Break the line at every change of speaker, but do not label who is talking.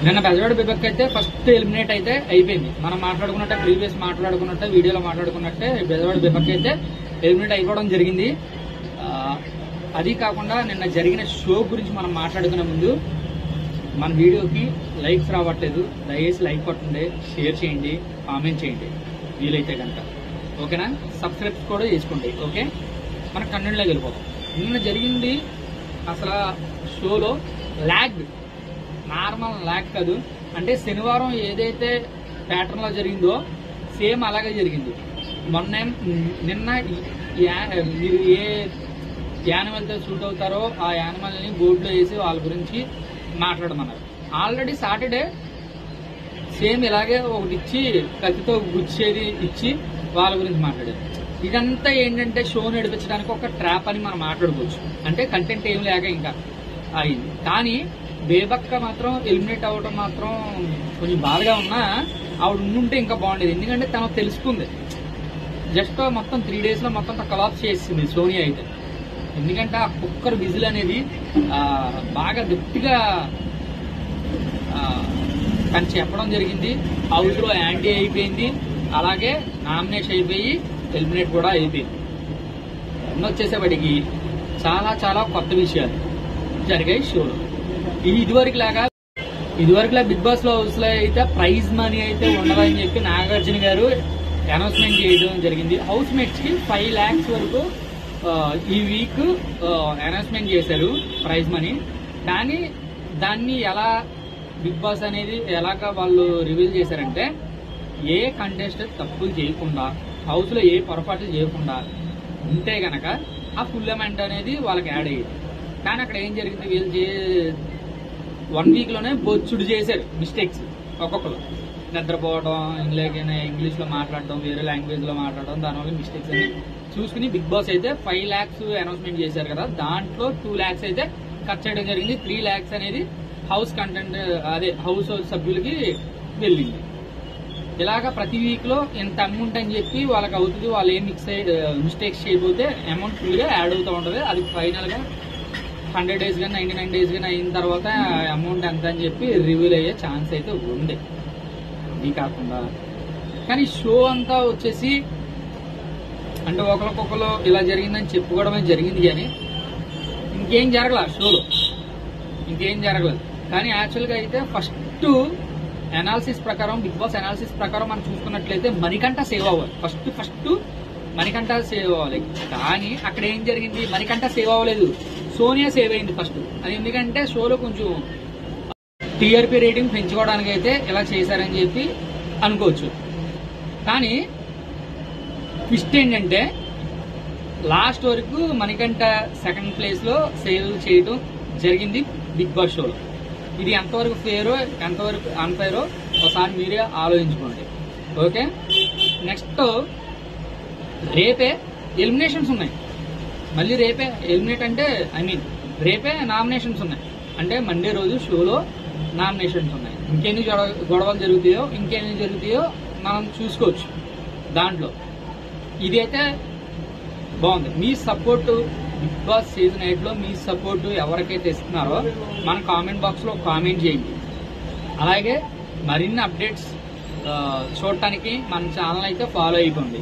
నిన్న బెజవాడ బేబక్ అయితే first eliminate అయితే అయిపోయింది. మనం మాట్లాడుకున్నట్టే ప్రీవియస్ మాట్లాడుకున్నట్టే వీడియోలో మాట్లాడుకున్నట్టే బెజవాడ బేబక్ అయితే ఎలిమినేట్ అయిపోవడం జరిగింది. అది కాకుండా నిన్న జరిగిన షో గురించి మనం మాట్లాడుకునే ముందు మన వీడియోకి లైక్స్ రావట్లేదు, దయచేసి లైక్ కొట్టండి, షేర్ చేయండి, కామెంట్ చేయండి వీలైతే కనుక, ఓకేనా? సబ్స్క్రైబ్ కూడా చేసుకోండి. ఓకే, మన కంటెంట్లోకి వెళ్ళిపోతాం. నిన్న జరిగింది అసలు షోలో ల్యాగ్, నార్మల్ ల్యాగ్ కాదు. అంటే శనివారం ఏదైతే ప్యాటర్న్ లో జరిగిందో సేమ్ అలాగే జరిగింది. నిన్న మీరు ఏ యానిమల్ తో షూట్ అవుతారో ఆ యానిమల్ ని బోర్డులో వేసి వాళ్ళ గురించి మాట్లాడమన్నారు. ఆల్రెడీ సాటర్డే సేమ్ ఇలాగే ఒకటి ఇచ్చి కత్తితో గుచ్చేది ఇచ్చి వాళ్ళ గురించి మాట్లాడారు. ఇదంతా ఏంటంటే షో నడిపించడానికి ఒక ట్రాప్ అని మనం మాట్లాడుకోవచ్చు. అంటే కంటెంట్ ఏం లేక ఇంకా అయింది. కానీ బేబక్క మాత్రం ఎలిమినేట్ అవ్వడం మాత్రం కొంచెం బాధగా ఉన్నా ఆవిడ ఉండుంటే ఇంకా బాగుండేది. ఎందుకంటే తనకు తెలుసుకుంది. జస్ట్ మొత్తం 3 days లో మొత్తం కొలాప్స్ చేసింది సోనియా అయితే. ఎందుకంటే ఆ కుక్కర్ విజిల్ అనేది బాగా గట్టిగా తను చెప్పడం జరిగింది. హౌస్ లో యాంటీ అయిపోయింది, అలాగే నామినేషన్ అయిపోయి ఎలిమినేట్ కూడా అయిపోయింది. వచ్చేసేపటికి చాలా చాలా కొత్త విషయాలు జరిగాయి షోలో. ఇదివరకులా బిగ్ బాస్ లో హౌస్ లో అయితే ప్రైజ్ మనీ అయితే ఉండదని చెప్పి నాగార్జున గారు అనౌన్స్మెంట్ చేయడం జరిగింది. హౌస్ మేట్స్ కి 5 lakhs వరకు ఈ వీక్ అనౌన్స్మెంట్ చేశారు ప్రైజ్ మనీ. కానీ దాన్ని ఎలా బిగ్ బాస్ అనేది ఎలాగా వాళ్ళు రివీల్ చేశారంటే, ఏ కంటెస్టెంట్ తప్పులు చేయకుండా, హౌస్ లో ఏ పొరపాట్లు చేయకుండా ఉంటే గనక ఆ ఫుల్ అమౌంట్ అనేది వాళ్ళకి యాడ్ అయ్యేది. కానీ అక్కడ ఏం జరిగింది, వీళ్ళు 1 week లోనే బొచ్చుడు చేశారు మిస్టేక్స్. ఒక్కొక్కరు నిద్రపోవడం, ఇంగ్లీష్ లో మాట్లాడడం, వేరే లాంగ్వేజ్ లో మాట్లాడడం, దానివల్ల మిస్టేక్స్ అని చూసుకుని బిగ్ బాస్ అయితే 5 lakhs అనౌన్స్మెంట్ చేశారు కదా, దాంట్లో 2 lakhs అయితే ఖర్చు చేయడం జరిగింది. 3 lakhs అనేది హౌస్ కంటెంట్ హౌస్ సభ్యులకి వెళ్ళింది. ఇలాగా ప్రతి వీక్ లో ఇంత అమౌంట్ అని చెప్పి వాళ్ళకి అవుతుంది. వాళ్ళు ఏం మిస్టేక్స్ చేయకపోతే అమౌంట్ ఫుల్ గా యాడ్ అవుతూ ఉంటది. అది ఫైనల్ గా 100 days కానీ 99 days కానీ అయిన తర్వాత అమౌంట్ ఎంత అని చెప్పి రివీల్ అయ్యే ఛాన్స్ అయితే ఉంది. ఇది కాకుండా కానీ షో అంతా వచ్చేసి అంటే ఒకరికొకరు ఇలా జరిగిందని చెప్పుకోవడమే జరిగింది. కానీ ఇంకేం జరగల షోలో, ఇంకేం జరగలేదు. కానీ యాక్చువల్ గా అయితే ఫస్ట్ అనాలిసిస్ ప్రకారం, బిగ్ బాస్ అనాలిసిస్ ప్రకారం మనం చూసుకున్నట్లయితే మణికంఠ సేవ్ అవ్వాలి. ఫస్ట్ మణికంఠ సేవ్ అవ్వాలి. కానీ అక్కడ ఏం జరిగింది, మణికంఠ సేవ్ అవ్వలేదు, సోనియా సేవ్ అయింది ఫస్ట్. అది ఎందుకంటే షోలో కొంచెం టీఆర్పీ రేటింగ్ పెంచుకోవడానికి అయితే ఇలా చేశారని చెప్పి అనుకోవచ్చు. కానీ ట్విస్ట్ ఏంటంటే లాస్ట్ వరకు మణికంఠ 2nd place లో సేవ్ చేయడం జరిగింది బిగ్ బాస్ షోలో. ఇది ఎంతవరకు ఫేరో ఎంతవరకు అన్ఫేరో ఒకసారి మీరే ఆలోచించుకోండి. ఓకే, నెక్స్ట్ రేపే ఎలిమినేషన్స్ ఉన్నాయి. మళ్ళీ రేపే ఎలిమినేట్ అంటే రేపే నామినేషన్స్ ఉన్నాయి. అంటే మండే రోజు షోలో నామినేషన్స్ ఉన్నాయి. ఇంకెన్ని గొడవలు జరుగుతాయో మనం చూసుకోవచ్చు దాంట్లో. ఇదైతే బాగుంది. మీ సపోర్టు బిగ్ బాస్ సీజన్ 8 లో మీ సపోర్టు ఎవరికైతే ఇస్తున్నారో మన కామెంట్ బాక్స్ లో కామెంట్ చేయండి. అలాగే మరిన్ని అప్డేట్స్ చూడటానికి మన ఛానల్ అయితే ఫాలో అయిపోండి.